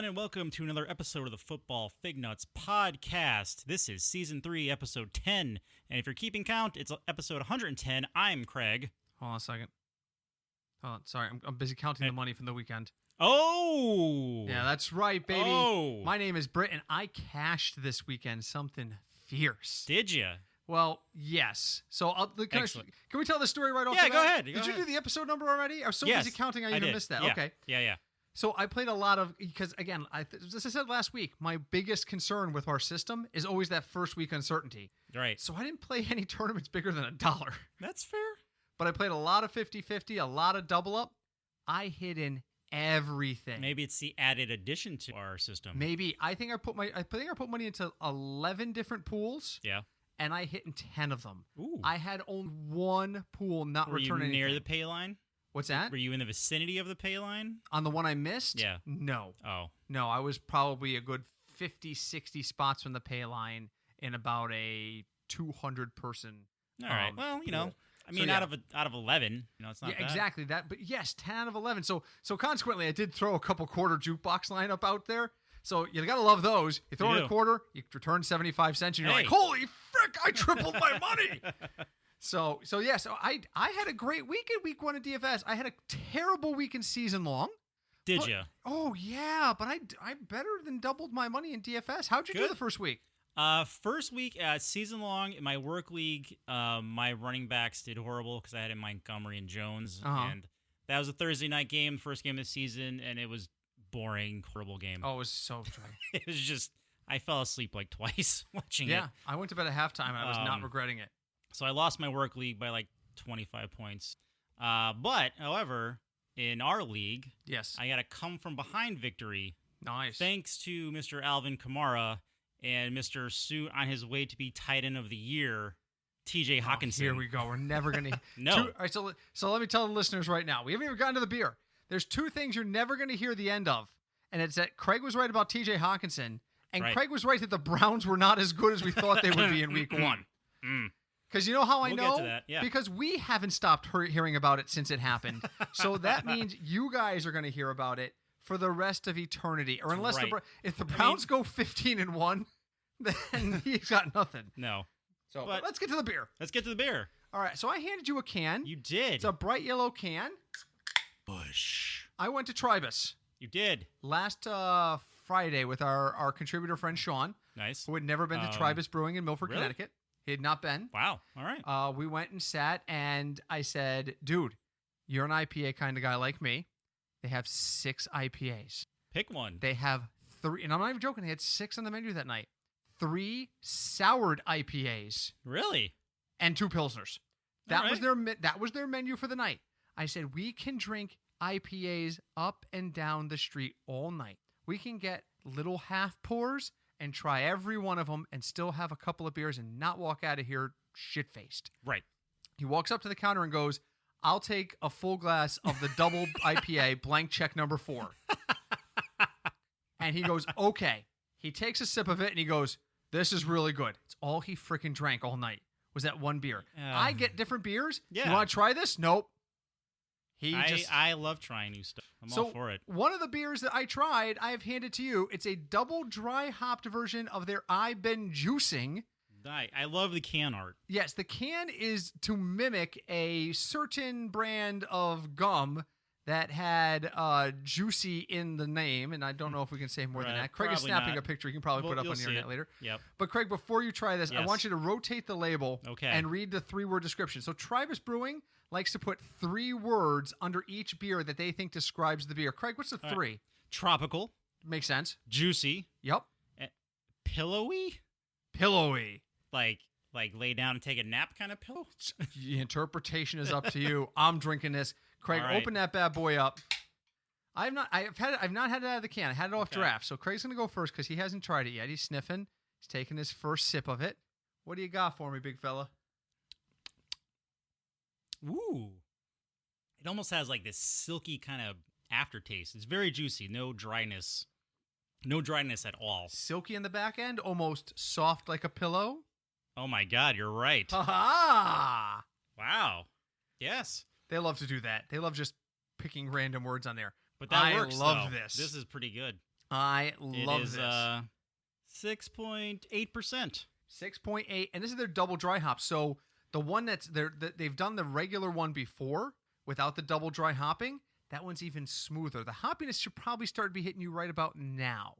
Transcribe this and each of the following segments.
and welcome to another episode of the Football Fignuts podcast. This is Season 3, Episode 10, and if you're keeping count, it's Episode 110. I'm Craig. Hold on a second. Hold on, sorry, I'm busy counting the money from the weekend. Oh! Yeah, that's right, baby. Oh! My name is Britt, and I cashed this weekend something fierce. Did you? Well, yes. So, can we tell the story right off Yeah, the go bat? ahead. Did you do the episode number already? I was so busy counting, I even missed that. Yeah. Okay. Yeah. So I played a lot of, because again, as I said last week, my biggest concern with our system is always that first week uncertainty. Right. So I didn't play any tournaments bigger than $1. That's fair. But I played a lot of 50-50, a lot of double up. I hit in everything. Maybe it's the added addition to our system. Maybe. I think I put money into 11 different pools. Yeah. And I hit in 10 of them. Ooh. I had only one pool not return anything. Were you near the pay line? What's that? Were you in the vicinity of the pay line? On the one I missed? Yeah. No. Oh. No, I was probably a good 50, 60 spots from the pay line in about a 200-person All right. Well, you know, pool. I mean, So, yeah. out of 11, it's not bad. Exactly that. But yes, 10 out of 11. So consequently, I did throw a couple quarter jukebox lineup out there. So you got to love those. You throw in a quarter, you return 75 cents, and you're like, holy frick, I tripled my money. So I had a great week in week 1 of DFS. I had a terrible week in season long. Did you? Oh, yeah, but I better than doubled my money in DFS. How'd you do the first week? First week, season long, in my work league, my running backs did horrible because I had in Montgomery and Jones. And that was a Thursday night game, first game of the season, and it was boring, horrible game. Oh, it was so dry. It was just, I fell asleep like twice watching it. Yeah, I went to bed at halftime, and I was not regretting it. So I lost my work league by like 25 points. But, however, in our league, yes, I got a come-from-behind victory. Nice. Thanks to Mr. Alvin Kamara and Mr. Sue on his way to be tight end of the year, TJ Hawkinson. Here we go. We're never going to... No. All right, so let me tell the listeners right now. We haven't even gotten to the beer. There's two things you're never going to hear the end of, and it's that Craig was right about TJ Hawkinson, and Craig was right that the Browns were not as good as we thought they would be in week 1. Because you know how I know? We'll get to that, yeah. Because we haven't stopped hearing about it since it happened. So that means you guys are going to hear about it for the rest of eternity. Or unless if the Browns go 15-1, then he's got nothing. No. So but let's get to the beer. Let's get to the beer. All right. So I handed you a can. You did. It's a bright yellow can. Bush. I went to Tribus. You did. Last Friday with our contributor friend Sean. Nice. Who had never been to Tribus Brewing in Milford, really? Connecticut. He had not been. Wow. All right. We went and sat, and I said, dude, you're an IPA kind of guy like me. They have 6 IPAs. Pick one. They have 3, and I'm not even joking, they had 6 on the menu that night. 3 soured IPAs. Really? And 2 Pilsners. That was their menu for the night. I said, we can drink IPAs up and down the street all night. We can get little half pours and try every one of them and still have a couple of beers and not walk out of here shit-faced. Right. He walks up to the counter and goes, I'll take a full glass of the double IPA, blank check number 4. And he goes, okay. He takes a sip of it and he goes, this is really good. It's all he freaking drank all night was that one beer. I get different beers. Yeah. You want to try this? Nope. I love trying new stuff. I'm all for it. One of the beers that I tried, I have handed to you. It's a double dry hopped version of their I've Been Juicing. I love the can art. Yes, the can is to mimic a certain brand of gum that had juicy in the name, and I don't know if we can say more than that. Craig is snapping a picture. You can probably put it up on the internet later. Yep. But Craig, before you try this, I want you to rotate the label and read the 3-word description. So Tribus Brewing likes to put 3 words under each beer that they think describes the beer. Craig, what's the 3? Tropical. Makes sense. Juicy. Yep. Pillowy. Pillowy. Like lay down and take a nap kind of pillow? The interpretation is up to you. I'm drinking this. Craig, open that bad boy up. I've not had it out of the can. I had it off draft. So Craig's going to go first because he hasn't tried it yet. He's sniffing. He's taking his first sip of it. What do you got for me, big fella? Ooh. It almost has like this silky kind of aftertaste. It's very juicy. No dryness. No dryness at all. Silky in the back end, almost soft like a pillow. Oh my God, you're right. Ha-ha! Wow. Yes. They love to do that. They love just picking random words on there. But that works, I love though. this. This is pretty good. I love this. 6.8%. 6.8, and this is their double dry hop. So the one they've done the regular one before without the double dry hopping. That one's even smoother. The hoppiness should probably start to be hitting you right about now.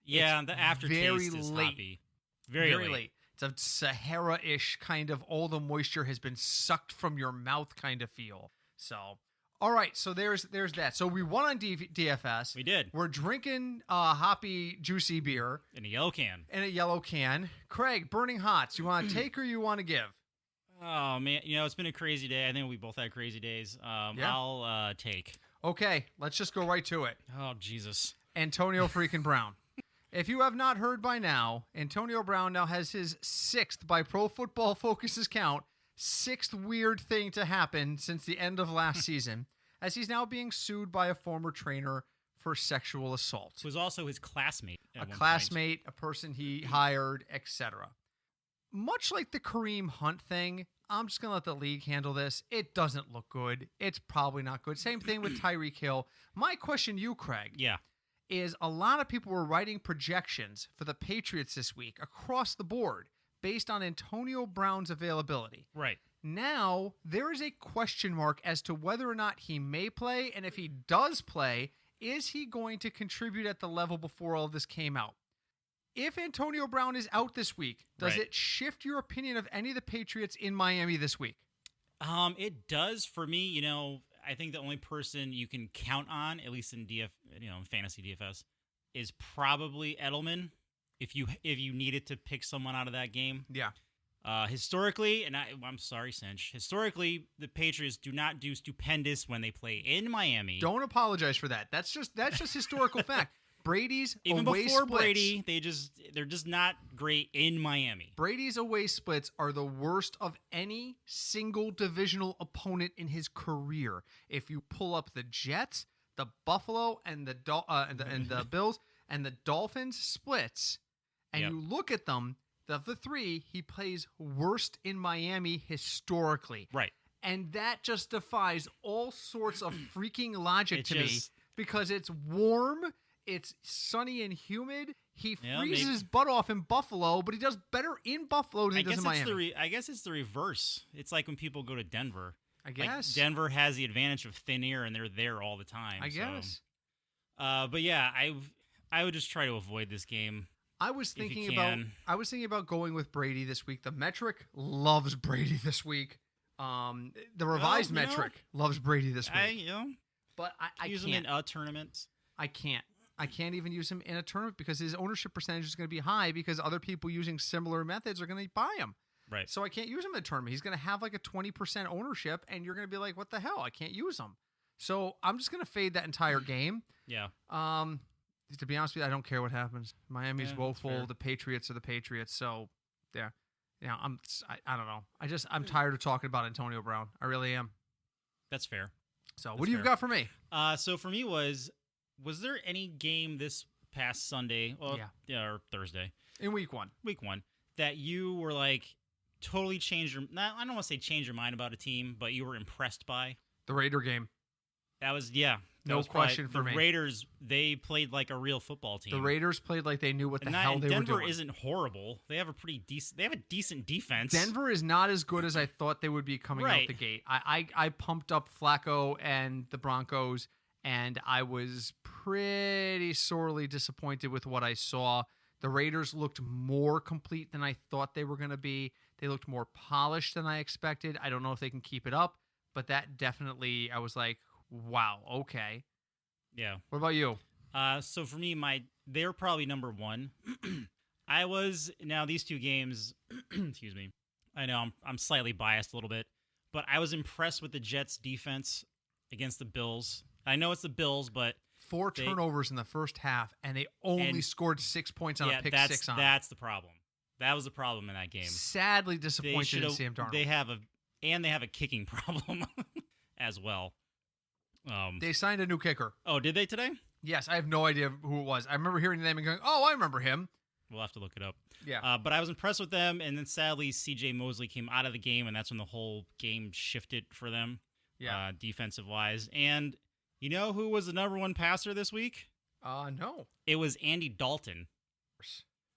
Yeah, the aftertaste is hoppy. Very late. It's a Sahara-ish kind of all the moisture has been sucked from your mouth kind of feel. So, all right. So there's that. So we won on DFS. We did. We're drinking hoppy, juicy beer. In a yellow can. Craig, burning hots. You want to take or you want to give? Oh, man. It's been a crazy day. I think we both had crazy days. Yeah. I'll take. Okay. Let's just go right to it. Oh, Jesus. Antonio freaking Brown. If you have not heard by now, Antonio Brown now has his 6th, by Pro Football Focus's count, 6th weird thing to happen since the end of last season, as he's now being sued by a former trainer for sexual assault. Who was also his classmate. A classmate, a person he hired, etc. Much like the Kareem Hunt thing, I'm just going to let the league handle this. It doesn't look good. It's probably not good. Same thing with Tyreek Hill. My question to you, Craig, is a lot of people were writing projections for the Patriots this week across the board based on Antonio Brown's availability. Right. Now, there is a question mark as to whether or not he may play, and if he does play, is he going to contribute at the level before all of this came out? If Antonio Brown is out this week, does it shift your opinion of any of the Patriots in Miami this week? It does for me. I think the only person you can count on, at least in fantasy DFS, is probably Edelman. If you needed to pick someone out of that game, historically, and I'm sorry, Cinch. Historically, the Patriots do not do stupendous when they play in Miami. Don't apologize for that. That's just historical fact. Brady's even away before splits, Brady, they're just not great in Miami. Brady's away splits are the worst of any single divisional opponent in his career. If you pull up the Jets, the Buffalo, and the Bills and the Dolphins splits, and you look at them, of the three, he plays worst in Miami historically. Right. And that just defies all sorts of freaking logic to me because it's warm. It's sunny and humid. He freezes his butt off in Buffalo, but he does better in Buffalo than he does in Miami. I guess it's the reverse. It's like when people go to Denver. I guess. Like Denver has the advantage of thin air, and they're there all the time. I guess. But yeah, I would just try to avoid this game. I was thinking about going with Brady this week. The metric loves Brady this week. The revised metric loves Brady this week. But I use can't. Him in a tournament. I can't even use him in a tournament because his ownership percentage is going to be high because other people using similar methods are going to buy him. Right. So I can't use him in a tournament. He's going to have like a 20% ownership, and you're going to be like, what the hell? I can't use him. So I'm just going to fade that entire game. Yeah. To be honest with you, I don't care what happens. Miami's woeful. Fair. The Patriots are the Patriots. So, yeah. I don't know. I'm tired of talking about Antonio Brown. I really am. That's fair. So what do you got for me? So for me was there any game this past Sunday or Thursday in week one that you were like totally changed your? I don't want to say change your mind about a team, but you were impressed by the Raider game? That was no question for me. The Raiders, they played like a real football team. The Raiders played like they knew what the hell they were doing. Denver isn't horrible. They have a decent defense. Denver is not as good as I thought they would be coming out the gate. I pumped up Flacco and the Broncos, and I was pretty sorely disappointed with what I saw. The Raiders looked more complete than I thought they were going to be. They looked more polished than I expected. I don't know if they can keep it up, but that definitely, I was like, wow, okay. Yeah. What about you? So for me, they're probably number one. Now these two games, excuse me, I know I'm slightly biased a little bit, but I was impressed with the Jets defense against the Bills. I know it's the Bills, but 4 turnovers in the first half, and they only scored 6 points on a pick six on. That's the problem. That was the problem in that game. Sadly disappointed in Sam Darnold. They have a kicking problem as well. They signed a new kicker. Oh, did they today? Yes, I have no idea who it was. I remember hearing the name and going, "Oh, I remember him." We'll have to look it up. Yeah. But I was impressed with them, and then sadly, C.J. Mosley came out of the game, and that's when the whole game shifted for them, defensive wise. And you know who was the number one passer this week? No. It was Andy Dalton.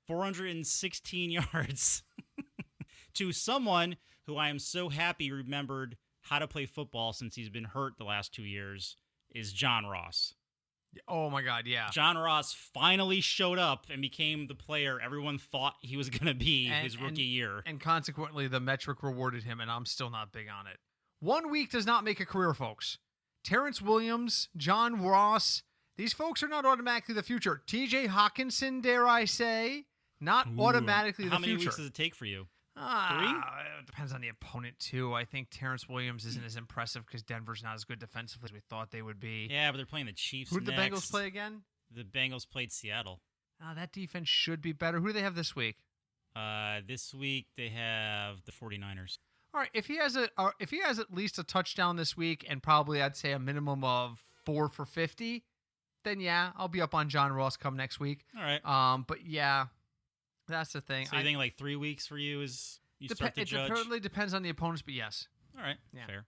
416 yards to someone who I am so happy remembered how to play football since he's been hurt the last 2 years is John Ross. Oh, my God, yeah. John Ross finally showed up and became the player everyone thought he was going to be his rookie year. And consequently, the metric rewarded him, and I'm still not big on it. 1 week does not make a career, folks. Terrence Williams, John Ross, these folks are not automatically the future. TJ Hawkinson, dare I say, not automatically the future. How many weeks does it take for you? 3? It depends on the opponent, too. I think Terrence Williams isn't as impressive because Denver's not as good defensively as we thought they would be. Yeah, but they're playing the Chiefs Who did the Bengals play again? The Bengals played Seattle. That defense should be better. Who do they have this week? This week they have the 49ers. All right, if he has at least a touchdown this week and probably I'd say a minimum of 4 for 50, then yeah, I'll be up on John Ross come next week. All right. But yeah, that's the thing. So you think like 3 weeks for you is you start to judge? It totally depends on the opponents, but yes. All right, yeah. Fair.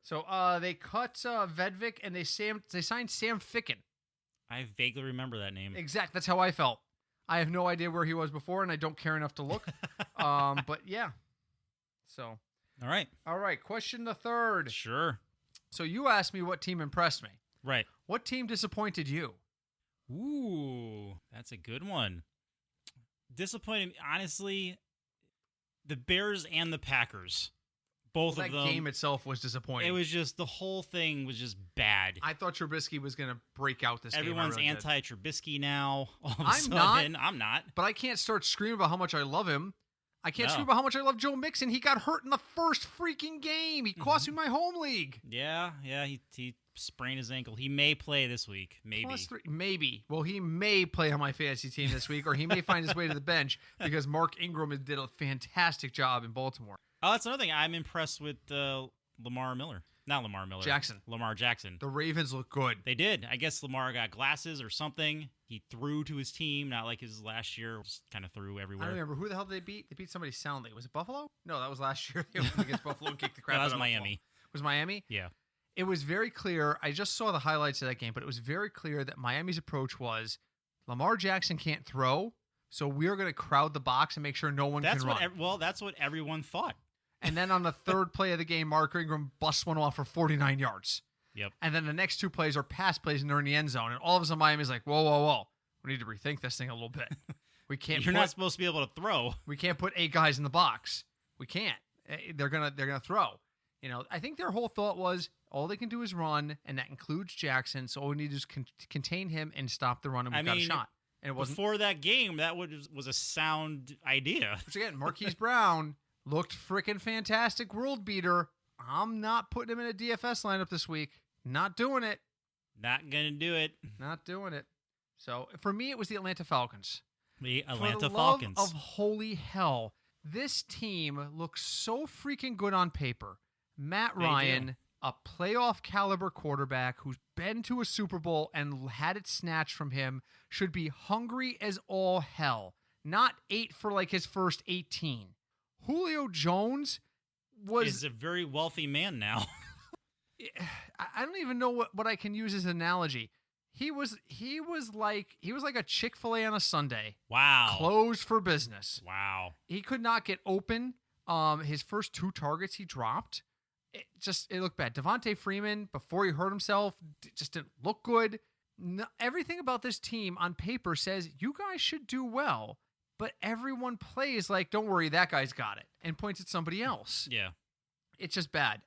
So they cut Vedvik and they signed Sam Ficken. I vaguely remember that name. Exactly. That's how I felt. I have no idea where he was before, and I don't care enough to look. But yeah. So. All right. Question the third. Sure. So you asked me what team impressed me. Right. What team disappointed you? Ooh, that's a good one. Disappointed, honestly, the Bears and the Packers. Both of them. That game itself was disappointing. It was just, the whole thing was just bad. I thought Trubisky was going to break out this Everyone's game. Everyone's anti-Trubisky now. I'm not. But I can't start screaming about how much I love him. I can't scream about how much I love Joe Mixon. He got hurt in the first freaking game. He cost me my home league. Yeah, he sprained his ankle. He may play this week, maybe. +3, maybe. Well, he may play on my fantasy team this week, or he may find his way to the bench because Mark Ingram did a fantastic job in Baltimore. Oh, that's another thing. I'm impressed with Lamar Miller. Not Lamar Miller. Lamar Jackson. The Ravens look good. They did. I guess Lamar got glasses or something. He threw to his team, not like his last year. Just kind of threw everywhere. I don't remember. Who the hell did they beat? They beat somebody soundly. Was it Buffalo? No, that was last year. They went against Buffalo and kicked the crap out of Buffalo. That was Miami. Was Miami? Yeah. It was very clear. I just saw the highlights of that game, but it was very clear that Miami's approach was Lamar Jackson can't throw, so we're going to crowd the box and make sure no one can run. That's what everyone thought. And then on the third play of the game, Mark Ingram busts one off for 49 yards. Yep. And then the next 2 plays are pass plays and they're in the end zone. And all of a sudden Miami's like, whoa. We need to rethink this thing a little bit. We can't. You're not supposed to be able to throw. We can't put 8 guys in the box. We can't. They're gonna throw. I think their whole thought was all they can do is run, and that includes Jackson. So all we need to do is contain him and stop the run, and we've got a shot. And it wasn't before that game. That was a sound idea. Which again, Marquise Brown looked freaking fantastic, world beater. I'm not putting him in a DFS lineup this week. Not doing it. Not gonna do it. Not doing it. So for me, it was the Atlanta Falcons. The Atlanta Falcons. Falcons. Of holy hell, this team looks so freaking good on paper. Matt Ryan, a playoff caliber quarterback who's been to a Super Bowl and had it snatched from him, should be hungry as all hell. Not 8 for like his first 18. Julio Jones is a very wealthy man now. I don't even know what I can use as an analogy. He was like a Chick-fil-A on a Sunday. Wow. Closed for business. Wow. He could not get open. His first 2 targets he dropped. It looked bad. Devontae Freeman, before he hurt himself, just didn't look good. No, everything about this team on paper says you guys should do well, but everyone plays like, don't worry, that guy's got it, and points at somebody else. Yeah. It's just bad.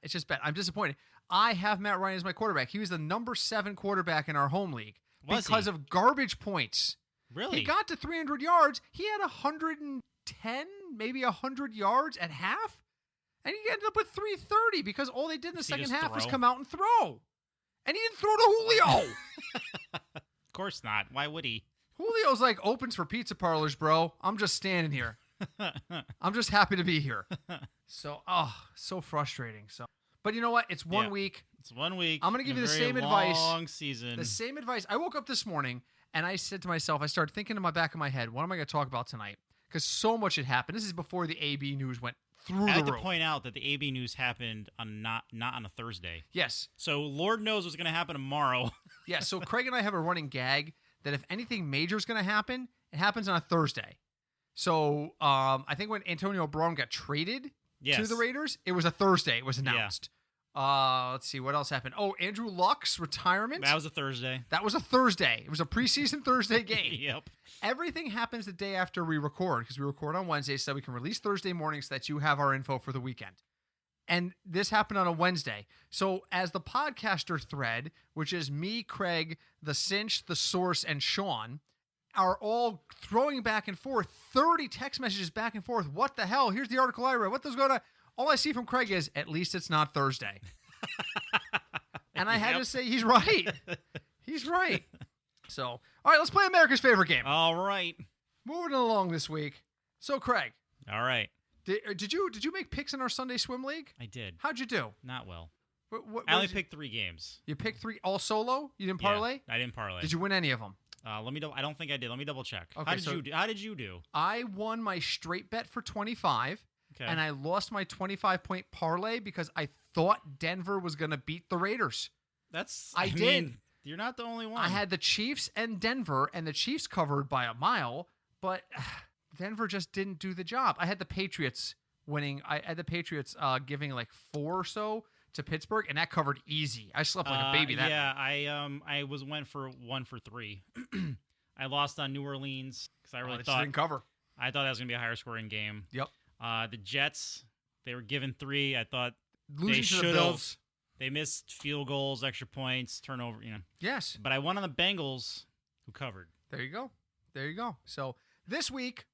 I'm disappointed. I have Matt Ryan as my quarterback. He was the number 7 quarterback in our home league because of garbage points. Really? He got to 300 yards. He had 110, maybe 100 yards at half. And he ended up with 330 because all they did in the second half was come out and throw. And he didn't throw to Julio. Of course not. Why would he? Julio's like opens for pizza parlors, bro. I'm just standing here. I'm just happy to be here. So frustrating. But you know what? It's 1 week. It's 1 week. I'm going to give you the same advice. Long season. The same advice. I woke up this morning and I said to myself, I started thinking in my back of my head, what am I going to talk about tonight? Because so much had happened. This is before the AB news went through the roof. I have to point out that the AB news happened on not on a Thursday. Yes. So Lord knows what's going to happen tomorrow. Yeah, so Craig and I have a running gag that if anything major is going to happen, it happens on a Thursday. So I think when Antonio Brown got traded to the Raiders, it was a Thursday. It was announced. Let's see what else happened. Oh, Andrew Luck's retirement. That was a Thursday. That was a Thursday. It was a preseason Thursday game. Yep. Everything happens the day after we record because we record on Wednesday so that we can release Thursday morning so that you have our info for the weekend. And this happened on a Wednesday. So as the podcaster thread, which is me, Craig, the Cinch, the Source, and Sean, are all throwing back and forth 30 text messages back and forth. What the hell? Here's the article I read. What does go to? All I see from Craig is, at least it's not Thursday. And I had to say, he's right. He's right. So, all right, let's play America's favorite game. All right. Moving along this week. So, Craig. All right. Did you make picks in our Sunday swim league? I did. How'd you do? Not well. What I only picked 3 games. You picked 3 all solo? You didn't parlay? Yeah, I didn't parlay. Did you win any of them? I don't think I did. Let me double check. Okay, How did you do? I won my straight bet for 25. Okay. And I lost my 25-point parlay because I thought Denver was going to beat the Raiders. I did. You're not the only one. I had the Chiefs and Denver, and the Chiefs covered by a mile, but Denver just didn't do the job. I had the Patriots winning. I had the Patriots giving like 4 or so to Pittsburgh, and that covered easy. I slept like a baby that night. I went for 1 for 3. I lost on New Orleans because I really didn't cover. I thought that was going to be a higher scoring game. Yep. The Jets, they were given 3. I thought Losing they to the Bills. They missed field goals, extra points, turnover, Yes. But I won on the Bengals, who covered. There you go. So this week,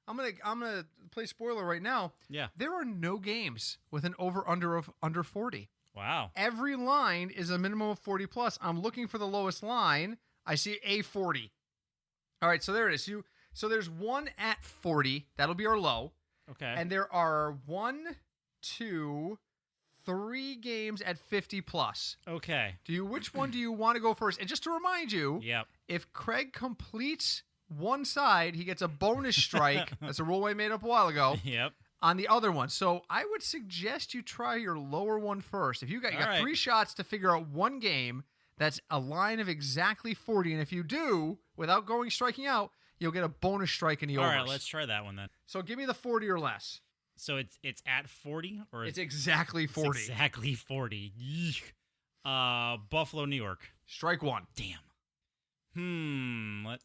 I'm gonna play spoiler right now. Yeah. There are no games with an over/under of under 40. Wow. Every line is a minimum of 40 plus. I'm looking for the lowest line. I see a 40. All right, so there it is. So there's one at 40. That'll be our low. Okay. And there are 1, 2, 3 games at 50 plus. Okay. Which one do you want to go first? And just to remind you, if Craig completes one side, he gets a bonus strike. That's a rule I made up a while ago. Yep. On the other one. So I would suggest you try your lower one first. If you got 3 shots to figure out one game that's a line of exactly 40, and if you do, without striking out, you'll get a bonus strike in the overs. All right, let's try that one then. So give me the 40 or less. So it's at 40 or it's exactly 40. It's exactly 40. Yeek. Buffalo, New York. Strike 1. Damn.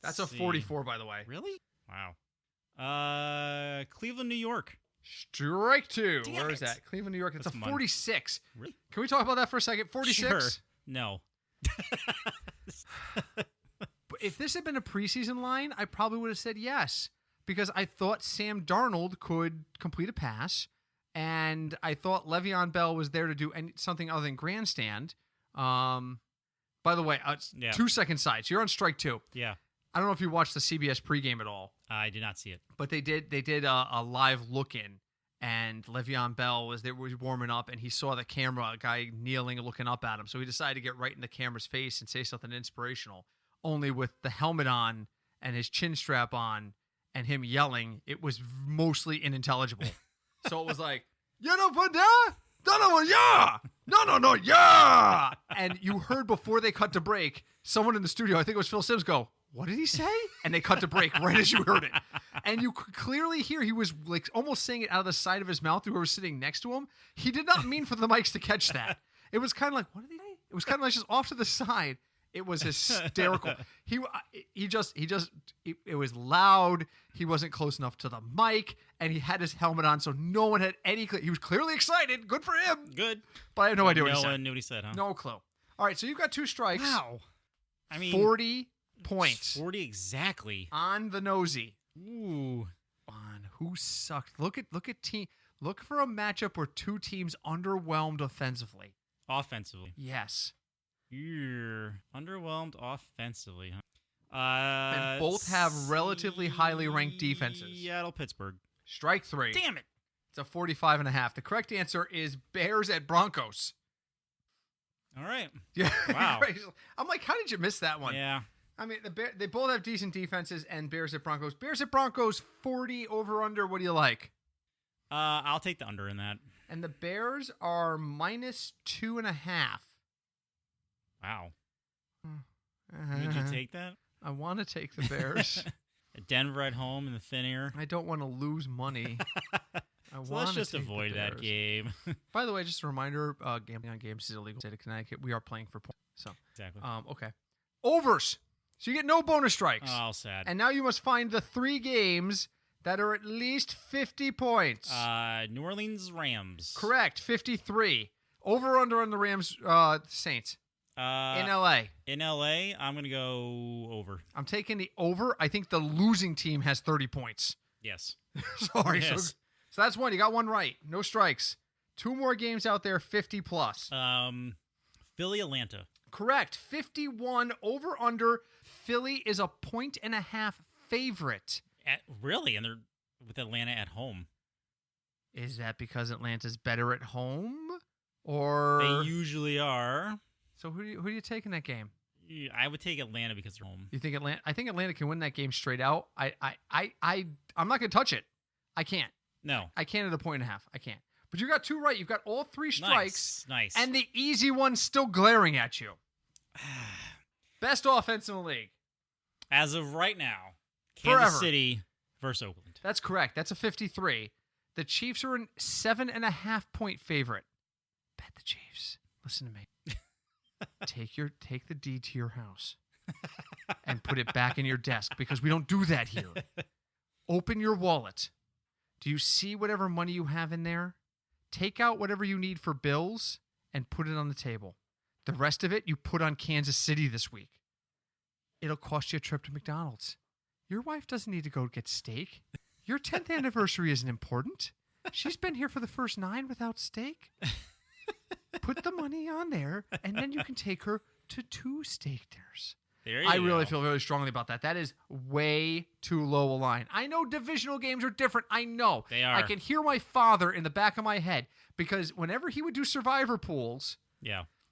That's a 44, by the way. Really? Wow. Cleveland, New York. Strike 2. Damn Where it. is that? Cleveland, New York. It's a 46. Really? Can we talk about that for a second? 46? Sure. No. But if this had been a preseason line, I probably would have said yes. Because I thought Sam Darnold could complete a pass. And I thought Le'Veon Bell was there to do something other than grandstand. By the way, 2-second sides. You're on strike 2. Yeah. I don't know if you watched the CBS pregame at all. I did not see it. But they did a live look-in. And Le'Veon Bell was warming up, and he saw the camera, a guy kneeling and looking up at him. So he decided to get right in the camera's face and say something inspirational. Only with the helmet on and his chin strap on and him yelling, it was mostly unintelligible. So it was like, you know, yeah! No, yeah! And you heard before they cut to break, someone in the studio, I think it was Phil Sims, go, what did he say? And they cut to break right as you heard it. And you could clearly hear he was like almost saying it out of the side of his mouth to whoever was sitting next to him. He did not mean for the mics to catch that. It was kind of like, what did he say? It was kind of like just off to the side. It was hysterical. It was loud. He wasn't close enough to the mic, and he had his helmet on, so no one had any clue. He was clearly excited. Good for him. Good. But I have no idea what he said. No one knew what he said, huh? No clue. All right, so you've got 2 strikes. Wow. I mean, 40 points. 40 exactly. On the nosy. Ooh. On who sucked. Look for a matchup where 2 teams underwhelmed offensively. Offensively. Yes. You're underwhelmed offensively, huh? And both have relatively highly ranked defenses. Seattle, Pittsburgh. Strike 3. Damn it. It's a 45.5. The correct answer is Bears at Broncos. All right. Yeah. Wow. I'm like, how did you miss that one? Yeah. I mean, they both have decent defenses, and Bears at Broncos. Bears at Broncos, 40 over under. What do you like? I'll take the under in that. And the Bears are -2.5. Wow. Would you take that? I want to take the Bears. Denver at home in the thin air. I don't want to lose money. So let's just avoid that game. By the way, just a reminder, gambling on games is illegal in the state of Connecticut. We are playing for points. So Exactly. Okay. Overs. So you get no bonus strikes. Oh, sad. And now you must find the 3 games that are at least 50 points. New Orleans Rams. Correct. 53. Over under on the Rams Saints. In LA. In LA, I'm going to go over. I'm taking the over. I think the losing team has 30 points. Yes. Sorry. Yes. So that's one. You got one right. No strikes. 2 more games out there, 50 plus. Philly, Atlanta. Correct. 51 over under. Philly is a 1.5 favorite. Really? And they're with Atlanta at home. Is that because Atlanta's better at home? Or they usually are. So who do you take in that game? I would take Atlanta because they're home. You think Atlanta? I think Atlanta can win that game straight out. I'm not going to touch it. I can't. No. I can't at a 1.5. I can't. But you got 2 right. You've got all 3 strikes. Nice. And the easy one's still glaring at you. Best offense in the league. As of right now, Kansas City versus Oakland. That's correct. That's a 53. The Chiefs are a 7.5 point favorite. Bet the Chiefs. Listen to me. Take the deed to your house and put it back in your desk because we don't do that here. Open your wallet. Do you see whatever money you have in there? Take out whatever you need for bills and put it on the table. The rest of it you put on Kansas City this week. It'll cost you a trip to McDonald's. Your wife doesn't need to go get steak. Your 10th anniversary isn't important. She's been here for the first 9 without steak. Put the money on there, and then you can take her to 2 steak dinners. I really feel very strongly about that. That is way too low a line. I know divisional games are different. I know. They are. I can hear my father in the back of my head because whenever he would do survivor pools,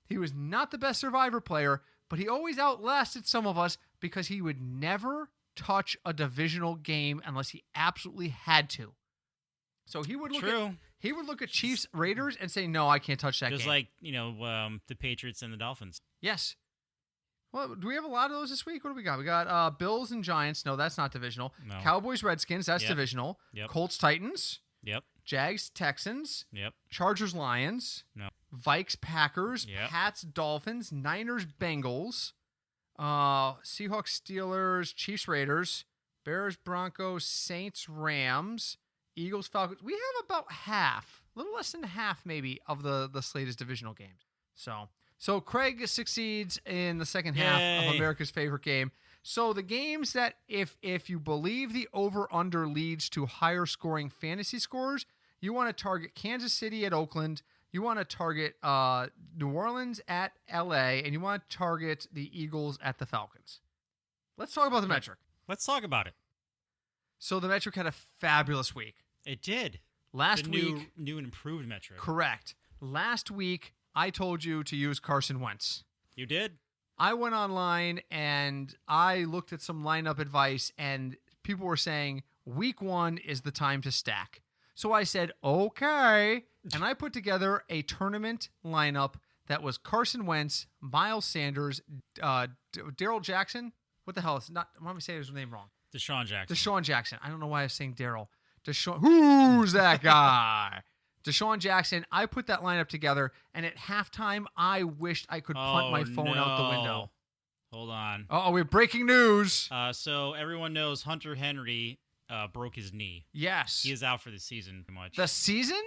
he was not the best survivor player, but he always outlasted some of us because he would never touch a divisional game unless he absolutely had to. So he would look at Chiefs Raiders and say, "No, I can't touch that game." Just like, the Patriots and the Dolphins. Yes. Well, do we have a lot of those this week? What do we got? We got Bills and Giants. No, that's not divisional. No. Cowboys, Redskins. That's divisional. Yep. Colts, Titans. Yep. Jags, Texans. Yep. Chargers, Lions. No. Vikes, Packers. Yep. Pats, Dolphins. Niners, Bengals. Seahawks, Steelers. Chiefs, Raiders. Bears, Broncos. Saints, Rams. Eagles, Falcons. We have about half, a little less than half maybe, of the slate is divisional games. So Craig succeeds in the second half of America's favorite game. So the games that if you believe the over-under leads to higher scoring fantasy scores, you want to target Kansas City at Oakland, you want to target New Orleans at LA, and you want to target the Eagles at the Falcons. Let's talk about the metric. Let's talk about it. So the metric had a fabulous week. It did. Last week, new and improved metric. Correct. Last week, I told you to use Carson Wentz. You did? I went online and I looked at some lineup advice, and people were saying week 1 is the time to stack. So I said, okay. And I put together a tournament lineup that was Carson Wentz, Miles Sanders, Daryl Jackson. What the hell? Why am I saying his name wrong? Deshaun Jackson. Deshaun Jackson. I don't know why I was saying Daryl. Who's that guy? Deshaun Jackson. I put that lineup together, and at halftime, I wished I could punt my phone out the window. Hold on. Oh, we have breaking news. So everyone knows Hunter Henry broke his knee. Yes. He is out for the season, pretty much. The season?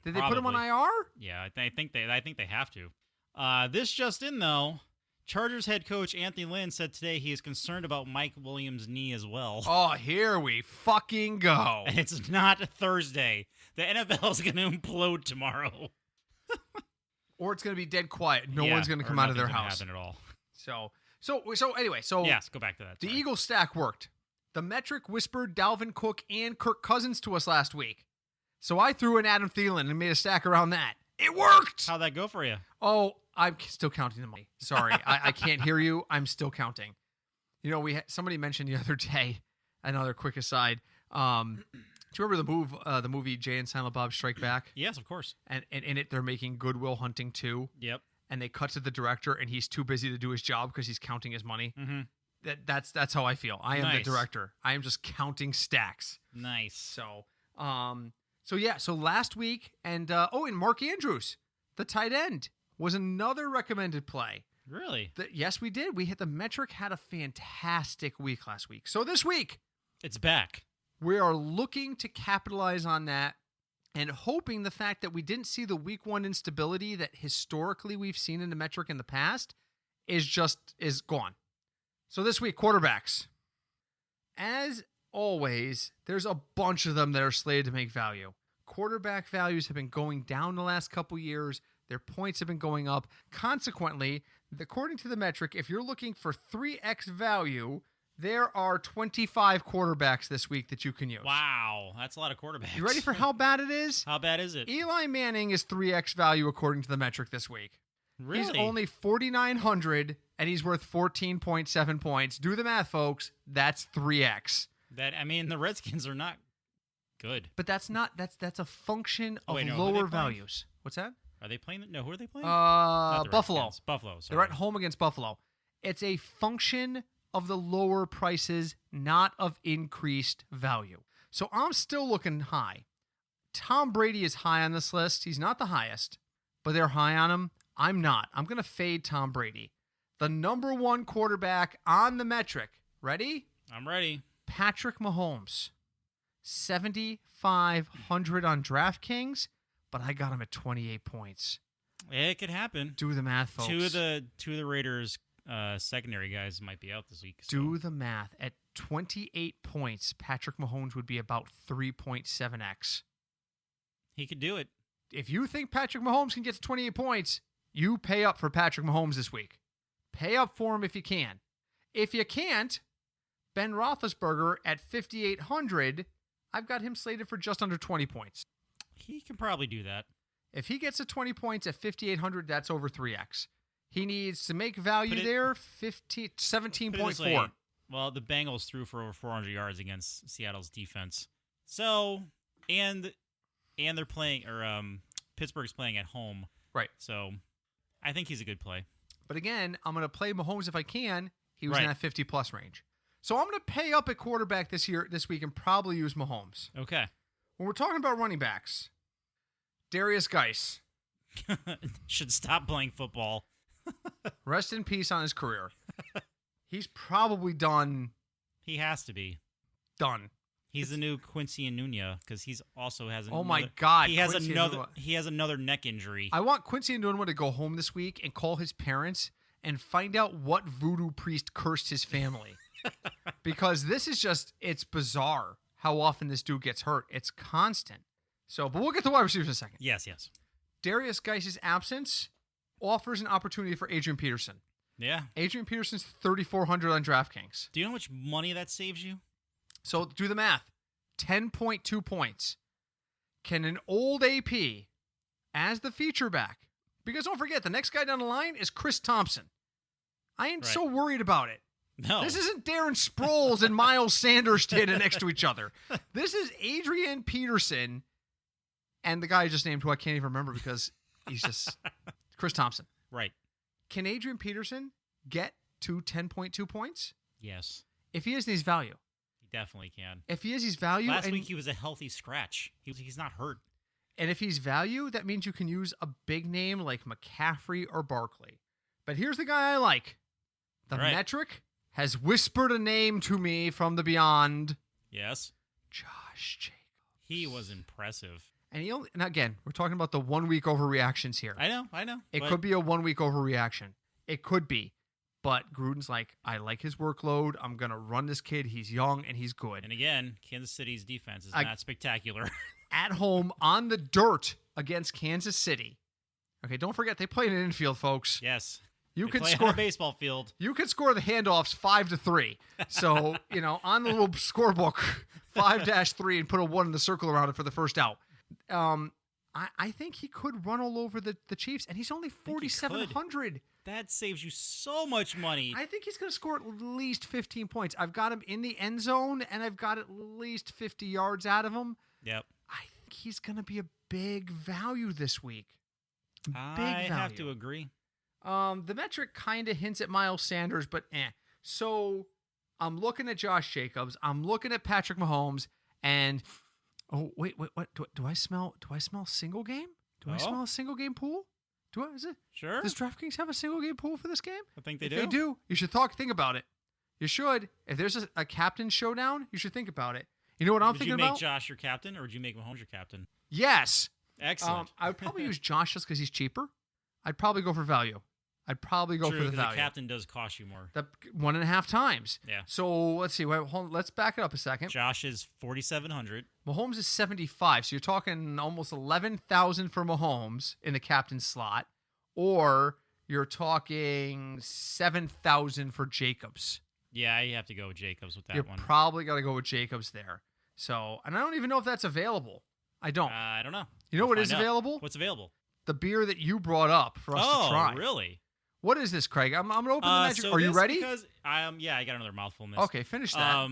Did they put him on IR? Yeah, I think they have to. This just in, though. Chargers head coach Anthony Lynn said today he is concerned about Mike Williams' knee as well. Oh, here we fucking go. And it's not Thursday. The NFL is going to implode tomorrow. Or it's going to be dead quiet. No one's going to come out of their house. Happen at all. So anyway. Yes, go back to that. The Eagles stack worked. The metric whispered Dalvin Cook and Kirk Cousins to us last week. So I threw in Adam Thielen and made a stack around that. It worked! How'd that go for you? Oh, I'm still counting the money. Sorry, I can't hear you. I'm still counting. Somebody mentioned the other day, another quick aside. Do you remember the movie Jay and Silent Bob Strike Back? Yes, of course. And in it, they're making Good Will Hunting 2. Yep. And they cut to the director, and he's too busy to do his job because he's counting his money. Mm-hmm. That's how I feel. I am Nice. the director. I am just counting stacks. Nice. So last week, and Mark Andrews, the tight end, was another recommended play. Really? Yes, we did. The metric had a fantastic week last week. So this week, it's back. we are looking to capitalize on that and hoping the fact that we didn't see the week one instability that historically we've seen in the metric in the past is gone. So this week, quarterbacks. As always, there's a bunch of them that are slated to make value. Quarterback values have been going down the last couple years. Their points have been going up. Consequently, according to the metric, if you're looking for 3x value, there are 25 quarterbacks this week that you can use. Wow, that's a lot of quarterbacks. You ready for how bad it is? How bad is it? Eli Manning is 3x value according to the metric this week. Really? He's only 4,900 and he's worth 14.7 points. Do the math, folks. That's 3x. The Redskins are not good. But that's a function of who are lower they playing? values. What's that? Are they playing? No, who are they playing? Buffalo. Redskins. Buffalo. Sorry. They're at home against Buffalo. It's a function of the lower prices, not of increased value. So I'm still looking high. Tom Brady is high on this list. He's not the highest, but they're high on him. I'm not. I'm going to fade Tom Brady. The number one quarterback on the metric. Ready? I'm ready. Patrick Mahomes. 7,500 on DraftKings, but I got him at 28 points. It could happen. Do the math, folks. Two of the Raiders secondary guys might be out this week. So. Do the math. At 28 points, Patrick Mahomes would be about 3.7x. He could do it. If you think Patrick Mahomes can get to 28 points, you pay up for Patrick Mahomes this week. Pay up for him if you can. If you can't, Ben Roethlisberger at 5,800, I've got him slated for just under 20 points. He can probably do that. If he gets to 20 points at 5,800, that's over 3x. He needs to make value there, 17.4. Well, the Bengals threw for over 400 yards against Seattle's defense. So, and they're playing, Pittsburgh's playing at home. Right. So, I think he's a good play. But again, I'm going to play Mahomes if I can. He was Right. in that 50-plus range. So I'm going to pay up at quarterback this week, and probably use Mahomes. Okay. When we're talking about running backs, Darius Geis. Should stop playing football. Rest in peace on his career. He's probably done. He has to be. Done. He's the new Quincy Enunwa because he's also has. Oh my God! He has Quincy another. Enunwa. He has another neck injury. I want Quincy Enunwa to go home this week and call his parents and find out what voodoo priest cursed his family. Because this is it's bizarre how often this dude gets hurt. It's constant. So, but we'll get to wide receivers in a second. Yes. Darius Geis' absence offers an opportunity for Adrian Peterson. Yeah. Adrian Peterson's 3,400 on DraftKings. Do you know how much money that saves you? So do the math. 10.2 points. Can an old AP as the feature back? Because don't forget, the next guy down the line is Chris Thompson. I ain't so worried about it. No. This isn't Darren Sproles and Miles Sanders standing next to each other. This is Adrian Peterson and the guy I just named, who I can't even remember because he's just Chris Thompson. Right. Can Adrian Peterson get to 10.2 points? Yes. If he is, he's value. He definitely can. If he is, he's value. Last week he was a healthy scratch. He's not hurt. And if he's value, that means you can use a big name like McCaffrey or Barkley. But here's the guy I like. The metric has whispered a name to me from the beyond. Yes. Josh Jacobs. He was impressive. And again, we're talking about the 1 week overreactions here. I know. It could be a 1 week overreaction. It could be. But Gruden's like, I like his workload. I'm going to run this kid. He's young and he's good. And again, Kansas City's defense is not spectacular. At home on the dirt against Kansas City. Okay, don't forget, they play in an infield, folks. Yes. You can could score on a baseball field. You could score the handoffs 5-3. So, on the little scorebook, 5-3 and put a 1 in the circle around it for the first out. I think he could run all over the Chiefs, and he's only 4,700. That saves you so much money. I think he's going to score at least 15 points. I've got him in the end zone, and I've got at least 50 yards out of him. Yep. I think he's going to be a big value this week. I have to agree. The metric kind of hints at Miles Sanders, but So I'm looking at Josh Jacobs. I'm looking at Patrick Mahomes. And, wait, what? Do I smell single game? Do I smell a single game pool? Is it? Sure. Does DraftKings have a single game pool for this game? I think they if do. They do. You should think about it. You should. If there's a captain showdown, you should think about it. You know what I'm thinking about? Would you make Josh your captain, or would you make Mahomes your captain? Yes. Excellent. I would probably use Josh just because he's cheaper. I'd probably go for value. I'd probably go for the value. The captain does cost you more. 1.5 times. Yeah. So let's see. Let's back it up a second. Josh is 4,700. Mahomes is 75. So you're talking almost 11,000 for Mahomes in the captain slot, or you're talking 7,000 for Jacobs. Yeah, you have to go with Jacobs with that You're one. You're probably got to go with Jacobs there. So, and I don't even know if that's available. I don't. I don't know. You know what is available? What's available? The beer that you brought up for us to try. Oh, really? What is this, Craig? I'm going to open the magic. Are you ready? Because yeah, I got another mouthful in this. Okay, finish that.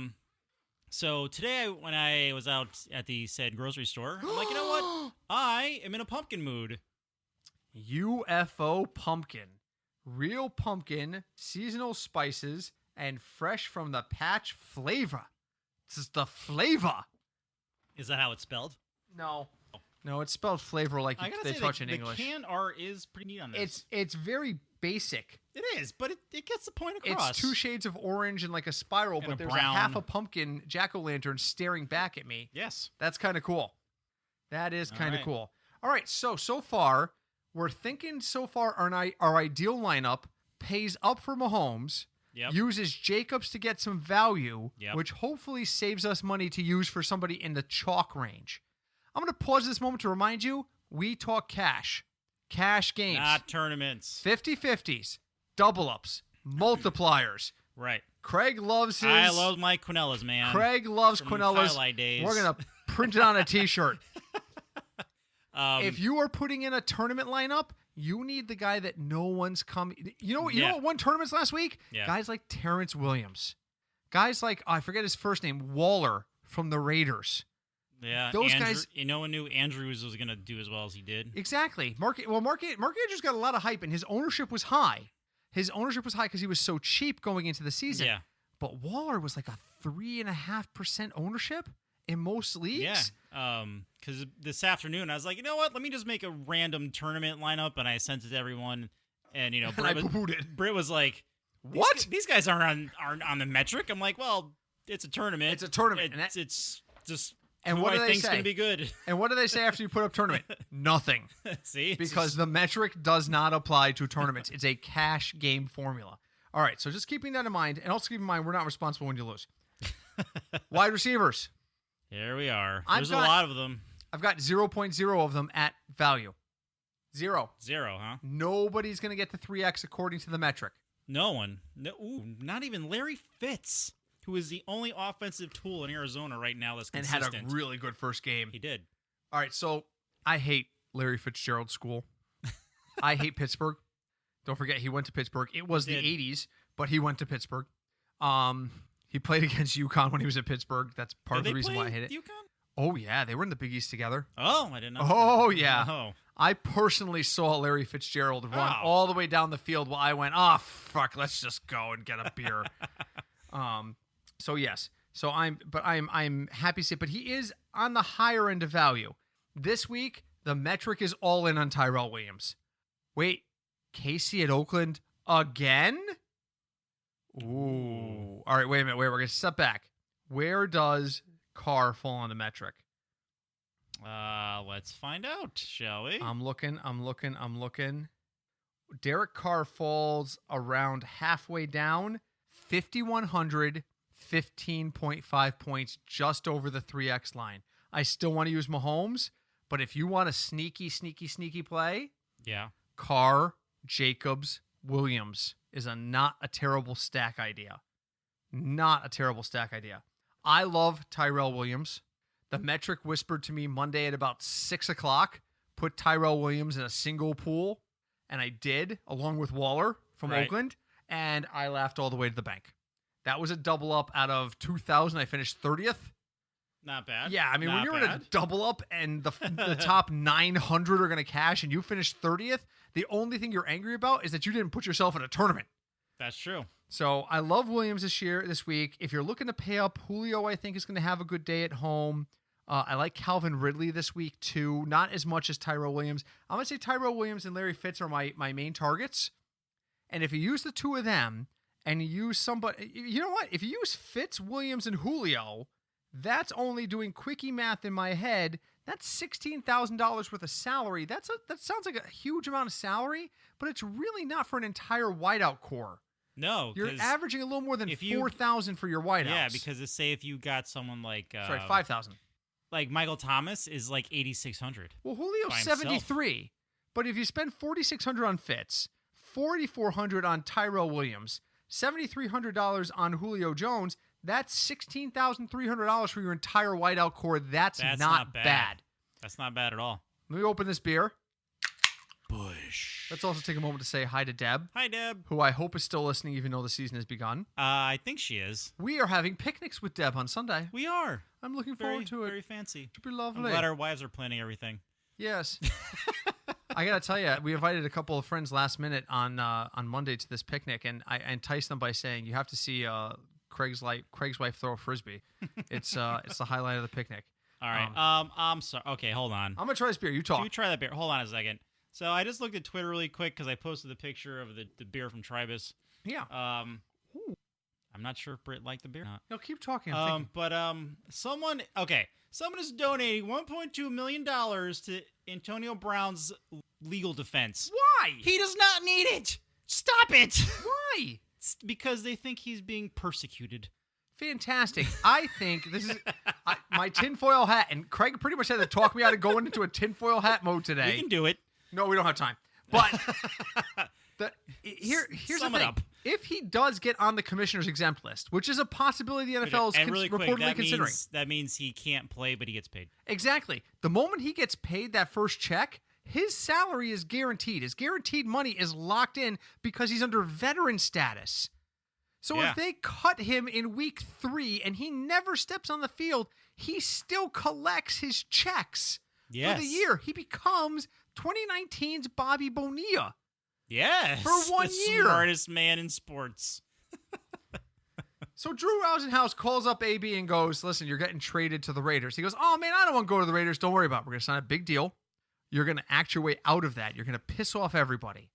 So today when I was out at the said grocery store, I'm like, you know what? I am in a pumpkin mood. UFO pumpkin. Real pumpkin, seasonal spices, and fresh from the patch flavor. This is the flavor. Is that how it's spelled? No. No, it's spelled flavor like they touch in English. The can art is pretty neat on this. It's very basic. It is, but it gets the point across. It's 2 shades of orange and like a spiral, and but there's brown. a half a pumpkin jack-o'-lantern staring back at me. Yes. That's kind of cool. That is kind of cool. All right, so far, we're thinking our ideal lineup pays up for Mahomes, uses Jacobs to get some value, which hopefully saves us money to use for somebody in the chalk range. I'm going to pause this moment to remind you, we talk cash. Cash games. Not tournaments. 50-50s, double-ups, multipliers. Right. Craig loves his... I love my Quinellas, man. Craig loves Quinellas. Days. We're going to print it on a T-shirt. If you are putting in a tournament lineup, you need the guy that no one's coming... You know what won tournaments last week? Yeah. Guys like Terrence Williams. Guys like, I forget his first name, Waller from the Raiders. Yeah, those guys. No one knew Andrews was going to do as well as he did. Exactly. Mark Andrews got a lot of hype, and his ownership was high. His ownership was high because he was so cheap going into the season. Yeah. But Waller was like a 3.5% ownership in most leagues. Yeah. Because this afternoon I was like, you know what? Let me just make a random tournament lineup, and I sent it to everyone. And Britt was like, "What? These guys aren't on the metric." I'm like, "Well, it's a tournament. It's a tournament. It's just." And what do they say? Going to be good. And what do they say after you put up tournament? Nothing. See? Because the metric does not apply to tournaments. It's a cash game formula. All right, so just keeping that in mind, and also keep in mind we're not responsible when you lose. Wide receivers. Here we are. There's a lot of them. I've got 0.0 of them at value. 0. 0, huh? Nobody's going to get to 3x according to the metric. No one. No, not even Larry Fitz, who is the only offensive tool in Arizona right now that's consistent. And had a really good first game. He did. All right, so I hate Larry Fitzgerald's school. I hate Pittsburgh. Don't forget, he went to Pittsburgh. It was the 80s, but he went to Pittsburgh. He played against UConn when he was at Pittsburgh. That's part of the reason why I hate it. UConn? Oh, yeah. They were in the Big East together. Oh, I didn't know. Oh, yeah. Oh. I personally saw Larry Fitzgerald run all the way down the field while I went, fuck, let's just go and get a beer. So yes. So I'm happy to say, but he is on the higher end of value. This week, the metric is all in on Tyrell Williams. Wait, Casey at Oakland again? Ooh. All right, wait a minute. We're going to step back. Where does Carr fall on the metric? Let's find out, shall we? I'm looking. Derek Carr falls around halfway down, 5,100, 15.5 points, just over the 3x line. I still want to use Mahomes, but if you want a sneaky play, Carr, Jacobs, Williams is not a terrible stack idea. Not a terrible stack idea. I love Tyrell Williams. The metric whispered to me Monday at about 6 o'clock, put Tyrell Williams in a single pool, and I did, along with Waller from Oakland, and I laughed all the way to the bank. That was a double up out of 2,000. I finished 30th. Not bad. Yeah, I mean, when you're in a double up and the top 900 are going to cash and you finish 30th, the only thing you're angry about is that you didn't put yourself in a tournament. That's true. So I love Williams this week. If you're looking to pay up, Julio, I think, is going to have a good day at home. I like Calvin Ridley this week, too. Not as much as Tyrell Williams. I'm going to say Tyrell Williams and Larry Fitz are my main targets. And if you use the two of them and you use somebody, you know what? If you use Fitz, Williams, and Julio, that's only doing quickie math in my head. That's $16,000 worth of salary. That sounds like a huge amount of salary, but it's really not for an entire wideout core. No, you're averaging a little more than 4,000 for your wideouts. Yeah, because say if you got someone like 5,000. Like Michael Thomas is like 8,600. Well, Julio's 73, but if you spend 4,600 on Fitz, 4,400 on Tyrell Williams, $7,300 on Julio Jones, that's $16,300 for your entire wideout core. That's not bad. That's not bad at all. Let me open this beer. Bush. Let's also take a moment to say hi to Deb. Hi, Deb. Who I hope is still listening even though the season has begun. I think she is. We are having picnics with Deb on Sunday. We are. I'm looking forward to it. Very fancy. It'll be lovely. I'm glad our wives are planning everything. Yes. I got to tell you, we invited a couple of friends last minute on Monday to this picnic, and I enticed them by saying, you have to see Craig's wife throw a Frisbee. It's the highlight of the picnic. All right. I'm sorry. Okay, hold on. I'm going to try this beer. You talk. You try that beer. Hold on a second. So I just looked at Twitter really quick because I posted the picture of the beer from Tribus. Yeah. I'm not sure if Britt liked the beer or not. No, keep talking. But someone is donating $1.2 million to Antonio Brown's legal defense. Why? He does not need it. Stop it. Why? It's because they think he's being persecuted. Fantastic. I think this is my tinfoil hat, and Craig pretty much had to talk me out of going into a tinfoil hat mode today. We can do it. No, we don't have time. But here's Sum the thing. it up. If he does get on the commissioner's exempt list, which is a possibility the NFL is reportedly considering. That means he can't play, but he gets paid. Exactly. The moment he gets paid that first check, his salary is guaranteed. His guaranteed money is locked in because he's under veteran status. So if they cut him in week 3 and he never steps on the field, he still collects his checks for the year. He becomes 2019's Bobby Bonilla. Yes. For 1 year. Smartest man in sports. So Drew Rosenhaus calls up AB and goes, listen, you're getting traded to the Raiders. He goes, oh, man, I don't want to go to the Raiders. Don't worry about it. We're going to sign a big deal. You're going to act your way out of that. You're going to piss off everybody.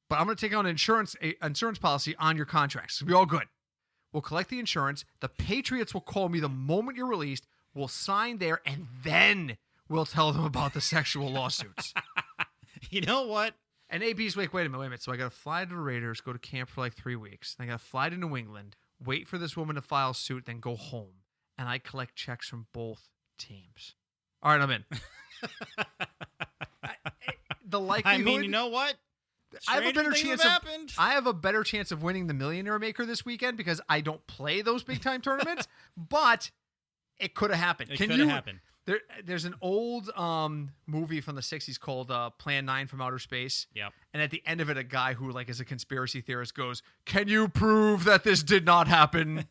But I'm going to take out an insurance policy on your contracts. It'll be all good. We'll collect the insurance. The Patriots will call me the moment you're released. We'll sign there, and then we'll tell them about the sexual lawsuits. You know what? And AB's like, wait a minute. So I got to fly to the Raiders, go to camp for like 3 weeks. Then I got to fly to New England, wait for this woman to file suit, then go home. And I collect checks from both teams. All right, I'm in. The likelihood. I mean, you know what? I have a better chance of winning the Millionaire Maker this weekend because I don't play those big time tournaments, but it could have happened. It could have happened. There's an old movie from the 60s called Plan 9 from Outer Space. Yep. And at the end of it, a guy who is a conspiracy theorist goes, "Can you prove that this did not happen?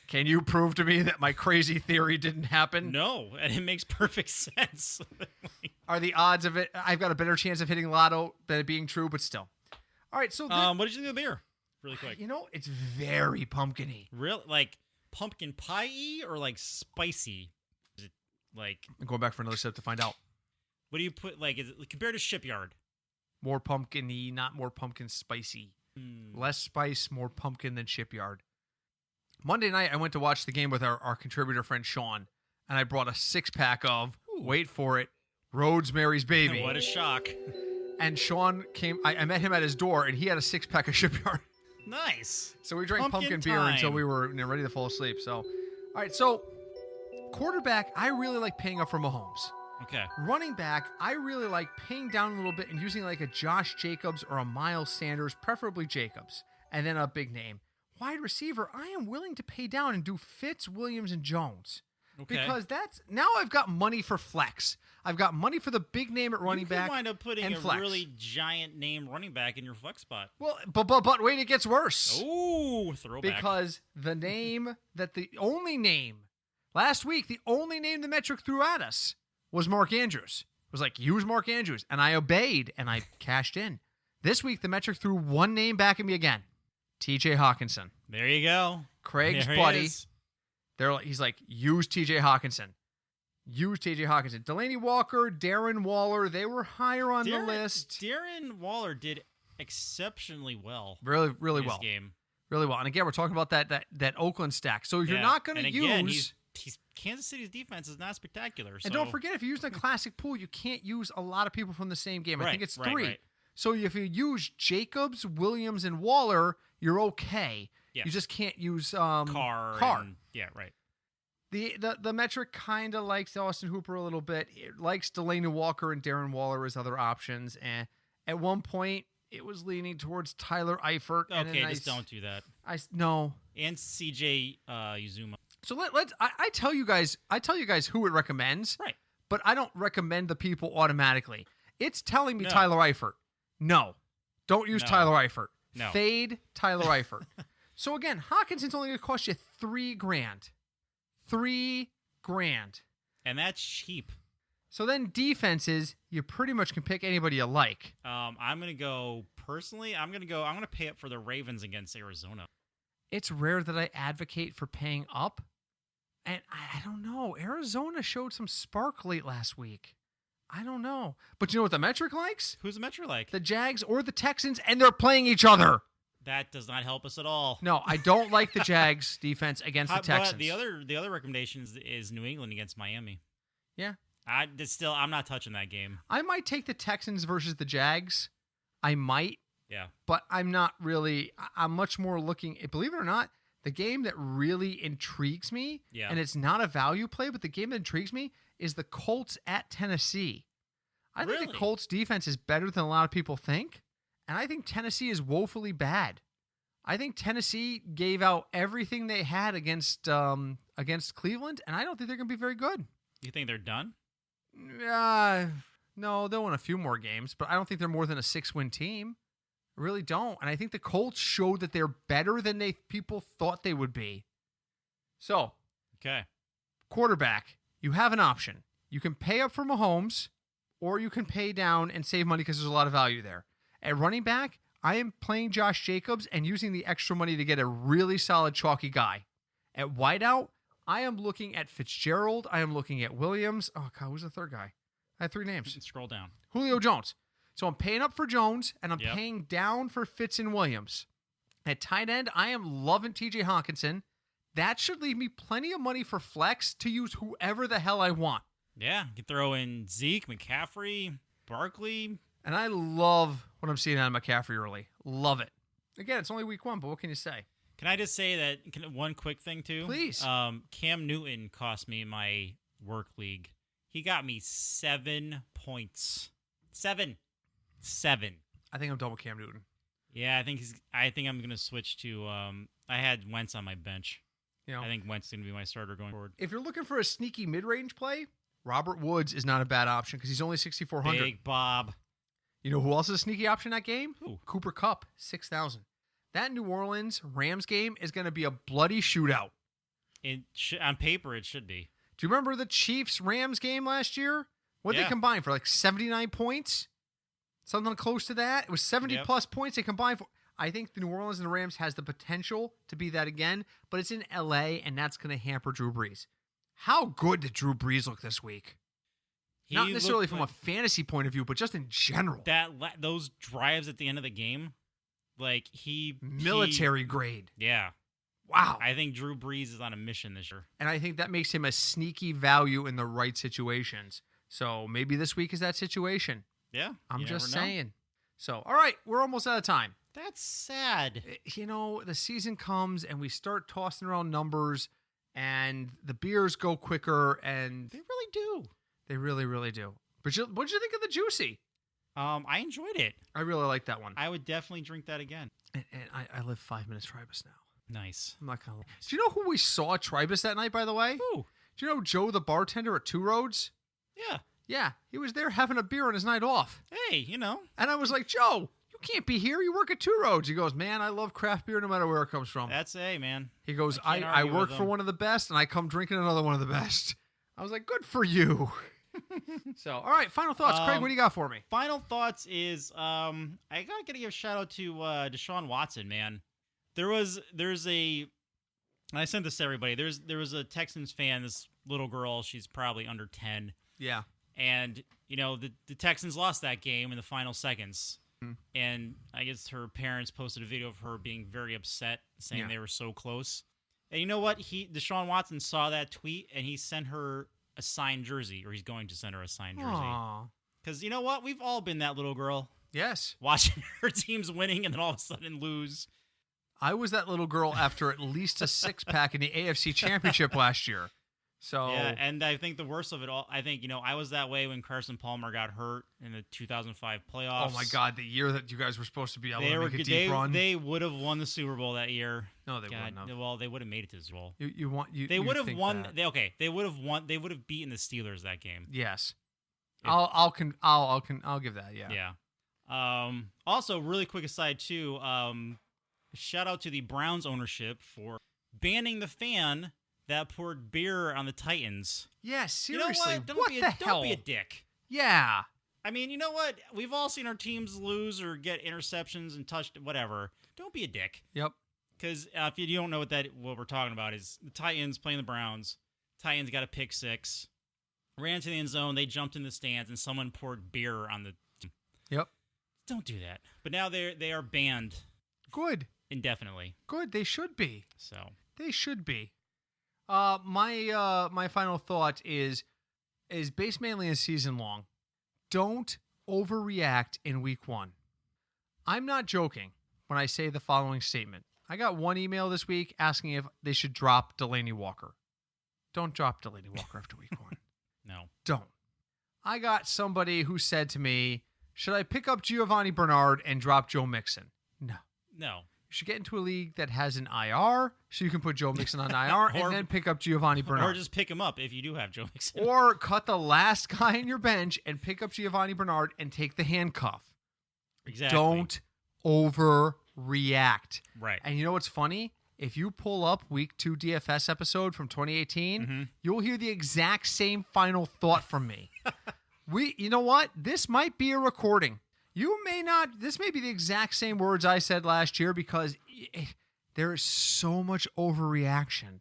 Can you prove to me that my crazy theory didn't happen?" No, and it makes perfect sense. Are the odds of it? I've got a better chance of hitting lotto than it being true, but still. All right, so what did you think of the beer? Really quick. It's very pumpkin-y. Real pumpkin pie-y or spicy? Is it I'm going back for another sip to find out. What do you put is it compared to Shipyard? More pumpkin-y, not more pumpkin spicy. Less spice, more pumpkin than Shipyard. Monday night, I went to watch the game with our contributor friend Sean, and I brought a 6-pack of, wait for it, Rosemary's Baby. What a shock. And Sean came, I met him at his door, and he had a 6-pack of Shipyard. Nice. So we drank pumpkin beer until we were ready to fall asleep. So, all right, so quarterback, I really like paying up for Mahomes. Okay. Running back, I really like paying down a little bit and using a Josh Jacobs or a Miles Sanders, preferably Jacobs, and then a big name. Wide receiver, I am willing to pay down and do Fitz, Williams, and Jones. Okay. Because now I've got money for flex. I've got money for the big name at running back. You wind up putting a flex. really giant name running back in your flex spot. Well, but wait, it gets worse. Ooh, throwback. Because last week, the only name the metric threw at us was Mark Andrews. It was use Mark Andrews. And I obeyed, and I cashed in. This week, the metric threw one name back at me again. TJ Hawkinson. There you go. Craig's there buddy. He's like, use TJ Hawkinson. Use TJ Hawkinson. Delaney Walker, Darren Waller, they were higher on the list. Darren Waller did exceptionally well. Really well. This game. Really well. And again, we're talking about that Oakland stack. So you're not going to use... Kansas City's defense is not spectacular. So. And don't forget, if you use the classic pool, you can't use a lot of people from the same game. I think it's 3. Right. So if you use Jacobs, Williams, and Waller, you're okay. Yes. You just can't use Carr. Yeah, right. The metric kind of likes Austin Hooper a little bit. It likes Delaney Walker and Darren Waller as other options. And at one point, it was leaning towards Tyler Eifert. Okay, just don't do that. No. And CJ Uzuma. So I tell you guys who it recommends. Right. But I don't recommend the people automatically. It's telling me No. Tyler Eifert. No. Don't use Tyler Eifert. No. Fade Tyler Eifert. So again, Hawkinson's only going to cost you $3,000. $3,000. And that's cheap. So then defenses, you pretty much can pick anybody you like. I'm gonna go personally. I'm gonna pay up for the Ravens against Arizona. It's rare that I advocate for paying up, and I don't know. Arizona showed some spark late last week. I don't know, but you know what the metric likes? Who's the metric like? The Jags or the Texans, and they're playing each other. That does not help us at all. No, I don't like the Jags defense against the Texans. But the other recommendation is New England against Miami. Yeah. I'm not touching that game. I might take the Texans versus the Jags. I might. Yeah. But I'm not really. I'm much more looking. Believe it or not, the game that really intrigues me, and it's not a value play, but the game that intrigues me is the Colts at Tennessee. I think the Colts defense is better than a lot of people think, and I think Tennessee is woefully bad. I think Tennessee gave out everything they had against Cleveland, and I don't think they're going to be very good. You think they're done? No, they'll win a few more games, but I don't think they're more than a 6-win team. I really don't. And I think the Colts showed that they're better than people thought they would be. So, okay. Quarterback, you have an option. You can pay up for Mahomes, or you can pay down and save money because there's a lot of value there. At running back, I am playing Josh Jacobs and using the extra money to get a really solid chalky guy. At wideout, I am looking at Fitzgerald. I am looking at Williams. Oh, God, who's the third guy? I had 3 names. Scroll down. Julio Jones. So I'm paying up for Jones, and I'm paying down for Fitz and Williams. At tight end, I am loving TJ Hawkinson. That should leave me plenty of money for flex to use whoever the hell I want. Yeah, you can throw in Zeke, McCaffrey, Barkley. And I love what I'm seeing out of McCaffrey early. Love it. Again, it's only week 1, but what can you say? Can I just say that one quick thing, too? Please. Cam Newton cost me my work league. He got me 7 points. 7. I think I'm done with Cam Newton. Yeah, I think I'm going to switch to I had Wentz on my bench. I think Wentz is going to be my starter going forward. If you're looking for a sneaky mid-range play, Robert Woods is not a bad option because he's only 6,400. Big Bob. You know who else is a sneaky option in that game? Who? Cooper Kupp, 6,000. That New Orleans Rams game is going to be a bloody shootout. On paper, it should be. Do you remember the Chiefs-Rams game last year? What did they combine for, like 79 points? Something close to that? It was 70-plus points they combined for. I think the New Orleans and the Rams has the potential to be that again, but it's in L.A., and that's going to hamper Drew Brees. How good did Drew Brees look this week? Not necessarily from a fantasy point of view, but just in general. Those drives at the end of the game, military grade. Yeah. Wow. I think Drew Brees is on a mission this year. And I think that makes him a sneaky value in the right situations. So maybe this week is that situation. Yeah. I'm just saying. So, all right, we're almost out of time. That's sad. The season comes and we start tossing around numbers and the beers go quicker and... They really do. They really, really do. But what did you think of the Juicy? I enjoyed it. I really like that one. I would definitely drink that again. And I live 5 minutes Tribus now. Nice. I'm not going to lie. Do you know who we saw at Tribus that night, by the way? Who? Do you know Joe, the bartender at Two Roads? Yeah. Yeah, he was there having a beer on his night off. Hey, And I was like, Joe, you can't be here. You work at Two Roads. He goes, man, I love craft beer no matter where it comes from. Man. He goes, I work for one of the best, and I come drinking another one of the best. I was like, good for you. So, all right, final thoughts. Craig, what do you got for me? Final thoughts is I got to give a shout out to Deshaun Watson, man. there's a, and I sent this to everybody. There was a Texans fan, this little girl. She's probably under 10. Yeah. And the Texans lost that game in the final seconds. And I guess her parents posted a video of her being very upset, saying they were so close. And you know what? Deshaun Watson saw that tweet, and he sent her a signed jersey, or he's going to send her a signed jersey. Because you know what? We've all been that little girl. Yes. Watching her teams winning and then all of a sudden lose. I was that little girl after at least a six-pack in the AFC Championship last year. So yeah, and I think the worst of it all, I think, I was that way when Carson Palmer got hurt in the 2005 playoffs. Oh, my God, the year that you guys were supposed to be able to make a deep run. They would have won the Super Bowl that year. No, they wouldn't have. Well, they would have made it to the Super Bowl. They would have won. They would have won. They would have beaten the Steelers that game. Yes. I'll give that, yeah. Yeah. Also, really quick aside, too, shout out to the Browns ownership for banning the fan that poured beer on the Titans. Yeah, seriously. You know what? What the hell? Don't be a dick. Yeah. I mean, you know what? We've all seen our teams lose or get interceptions and touched whatever. Don't be a dick. Yep. Because if you don't know what we're talking about is the Titans playing the Browns. Titans got a pick six, ran to the end zone. They jumped in the stands and someone poured beer on the. Yep. Don't do that. But now they are banned. Good. Indefinitely. Good. They should be. So they should be. My final thought is based mainly in season long. Don't overreact in week one. I'm not joking when I say the following statement. I got one email this week asking if they should drop Delaney Walker. Don't drop Delaney Walker after week one. No. Don't. I got somebody who said to me, should I pick up Giovanni Bernard and drop Joe Mixon? No. No. You should get into a league that has an IR, so you can put Joe Mixon on IR and then pick up Giovanni Bernard. Or just pick him up if you do have Joe Mixon. Or cut the last guy in your bench and pick up Giovanni Bernard and take the handcuff. Exactly. Don't overreact. Right. And you know what's funny? If you pull up week 2 DFS episode from 2018, you'll hear the exact same final thought from me. You know what? This might be a recording. You may not. This may be the exact same words I said last year because there is so much overreaction.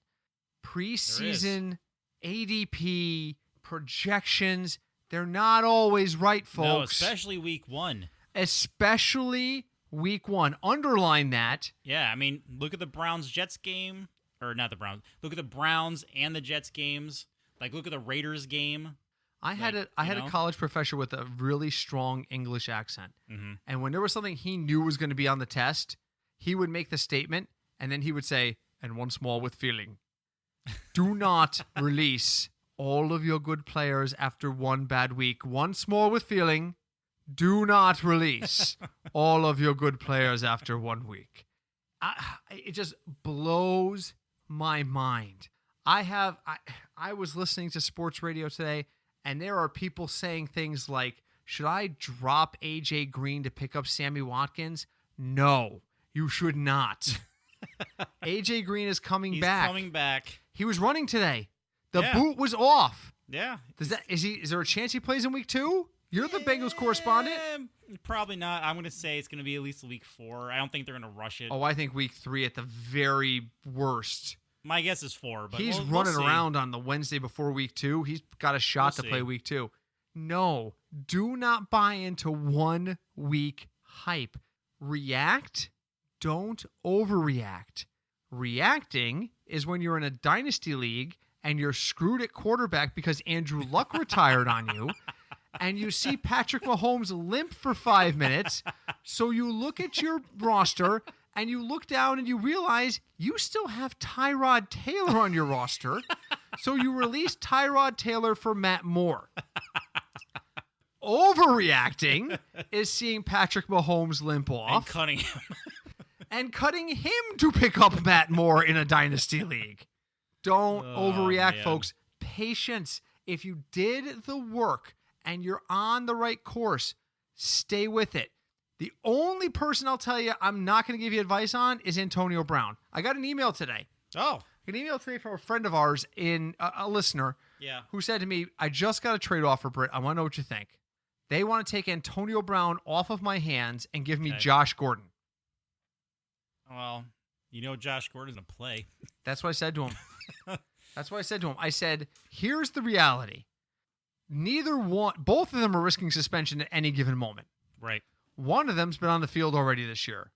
Preseason ADP projections, they're not always right, folks. No, especially week one. Especially week one. Underline that. Yeah, I mean, look at the Browns-Jets game. Or not the Browns. Look at the Browns and the Jets games. Like, look at the Raiders game. I had a college professor with a really strong English accent. Mm-hmm. And when there was something he knew was going to be on the test, he would make the statement, and then he would say, and once more with feeling, do not release all of your good players after one bad week. Once more with feeling, do not release all of your good players after 1 week. It just blows my mind. I was listening to sports radio today, and there are people saying things like, should I drop AJ Green to pick up Sammy Watkins? No, you should not. AJ Green is coming back. He's coming back. He was running today. The boot was off. Yeah. Is there a chance he plays in week 2? You're the Bengals correspondent. Probably not. I'm going to say it's going to be at least week 4. I don't think they're going to rush it. Oh, I think week 3 at the very worst. My guess is 4, but he's running around on the Wednesday before week 2. He's got a shot to play week 2. No, do not buy into 1 week hype. React. Don't overreact. Reacting is when you're in a dynasty league and you're screwed at quarterback because Andrew Luck retired on you, and you see Patrick Mahomes limp for 5 minutes, so you look at your roster and you look down and you realize you still have Tyrod Taylor on your roster, so you release Tyrod Taylor for Matt Moore. Overreacting is seeing Patrick Mahomes limp off. And cutting him to pick up Matt Moore in a dynasty league. Don't overreact, folks. Patience. If you did the work and you're on the right course, stay with it. The only person I'll tell you I'm not going to give you advice on is Antonio Brown. I got an email today. Oh. An email today from a friend of ours, a listener, who said to me, I just got a trade offer, Britt. I want to know what you think. They want to take Antonio Brown off of my hands and give me Josh Gordon. Well, You know Josh Gordon's going to play. That's what I said to him. I said, here's the reality. Both of them are risking suspension at any given moment. Right. One of them's been on the field already this year.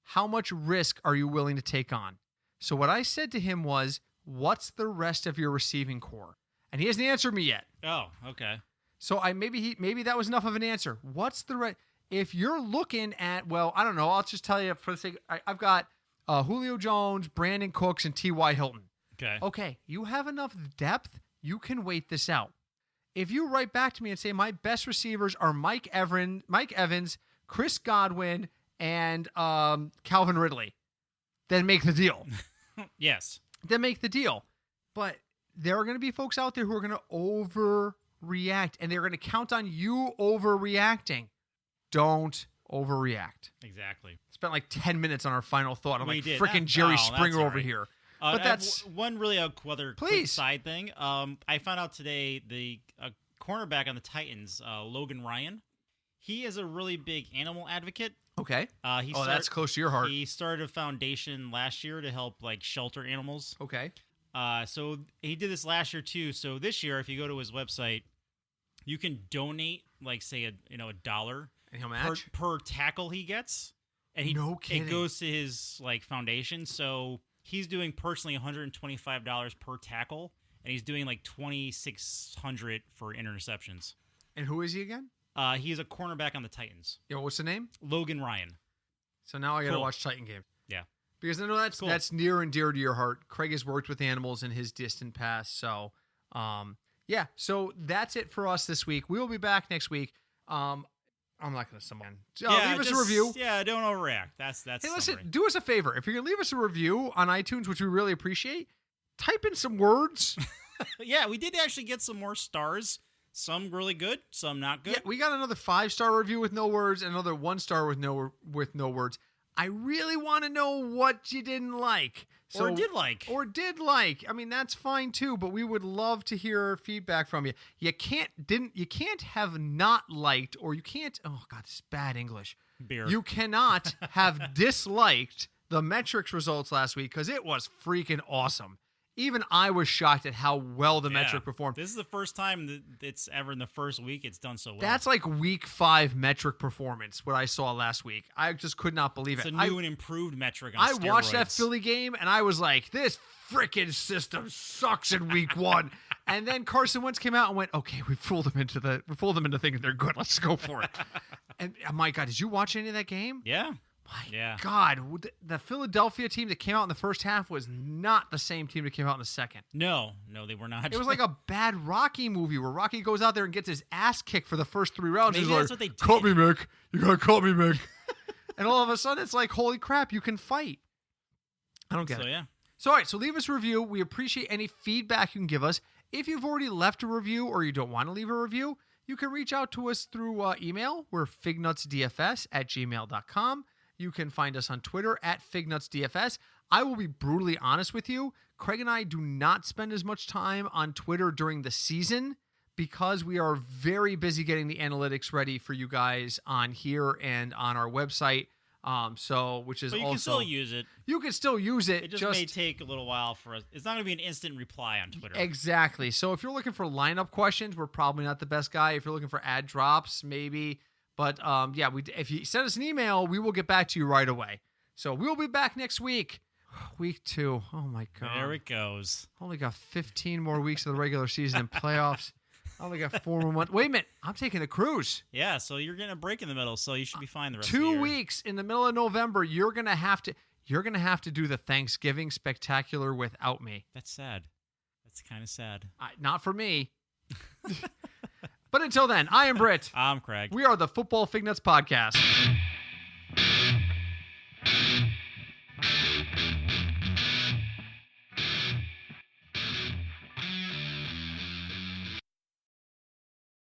How much risk are you willing to take on? So what I said to him was, what's the rest of your receiving core? And he hasn't answered me yet. Oh, okay. So maybe that was enough of an answer. What's the rest? If you're looking at, well, I don't know. I'll just tell you for the sake. I've got Julio Jones, Brandon Cooks, and T.Y. Hilton. Okay. You have enough depth. You can wait this out. If you write back to me and say my best receivers are Mike Evans, Chris Godwin, and Calvin Ridley, then make the deal. Yes. Then make the deal. But there are going to be folks out there who are going to overreact, and they're going to count on you overreacting. Don't overreact. Exactly. Spent like 10 minutes on our final thought. I'm We like did. freaking Jerry Springer over right. here. But that's one really other quick Please. side thing. I found out today the cornerback on the Titans, Logan Ryan, he is a really big animal advocate. Okay. That's close to your heart. He started a foundation last year to help like shelter animals. Okay. So he did this last year too. So this year, if you go to his website, you can donate like say a $1 and he'll match per tackle he gets, and no kidding. It goes to his like foundation. So he's doing personally $125 per tackle, and he's doing like $2,600 for interceptions. And who is he again? He's a cornerback on the Titans. Yeah, what's the name? Logan Ryan. So now I got to watch Titan games. Yeah. Because I know that's near and dear to your heart. Craig has worked with animals in his distant past. So, yeah. So that's it for us this week. We will be back next week. I'm not going to summon. Leave us a review. Yeah, don't overreact. That's. Hey, listen, do us a favor. If you're going to leave us a review on iTunes, which we really appreciate, type in some words. Yeah, we did actually get some more stars. Some really good, some not good. Yeah, we got another 5-star review with no words, and another 1-star with no words. I really want to know what you didn't like. Or did like. I mean, that's fine too, but we would love to hear feedback from you. You can't have not liked, or you can't, oh God, this is bad English. Beer. You cannot have disliked the metrics results last week because it was freaking awesome. Even I was shocked at how well the metric performed. This is the first time that it's ever in the first week it's done so well. That's like week 5 metric performance, what I saw last week. I just could not believe it's it. It's a new and improved metric on steroids. I watched that Philly game, and I was like, this freaking system sucks in week 1. And then Carson Wentz came out and went, okay, we fooled them into thinking they're good. Let's go for it. And my God, did you watch any of that game? Yeah. My God, the Philadelphia team that came out in the first half was not the same team that came out in the second. No, they were not. It was like a bad Rocky movie where Rocky goes out there and gets his ass kicked for the first 3 rounds. Maybe He's that's like, what they did. Cut me, Mick. You gotta cut me, Mick. And all of a sudden, it's like, holy crap, you can fight. I don't get it. Yeah. So, all right, so leave us a review. We appreciate any feedback you can give us. If you've already left a review or you don't want to leave a review, you can reach out to us through email. We're fignutsdfs@gmail.com. You can find us on Twitter @fignutsdfs. I will be brutally honest with you. Craig and I do not spend as much time on Twitter during the season because we are very busy getting the analytics ready for you guys on here and on our website. Which is but you also, can still use it. You can still use it. It just may take a little while for us. It's not going to be an instant reply on Twitter. Exactly. So if you're looking for lineup questions, we're probably not the best guy. If you're looking for ad drops, maybe. But if you send us an email, we will get back to you right away. So we'll be back next week. Week 2. Oh my God. There it goes. Only got 15 more weeks of the regular season and playoffs. I only got 4 more months. Wait a minute. I'm taking a cruise. Yeah, so you're getting a break in the middle, so you should be fine the rest of the year. 2 weeks in the middle of November, you're gonna have to do the Thanksgiving spectacular without me. That's sad. That's kind of sad. Not for me. But until then, I am Britt. I'm Craig. We are the Football Fignuts Podcast.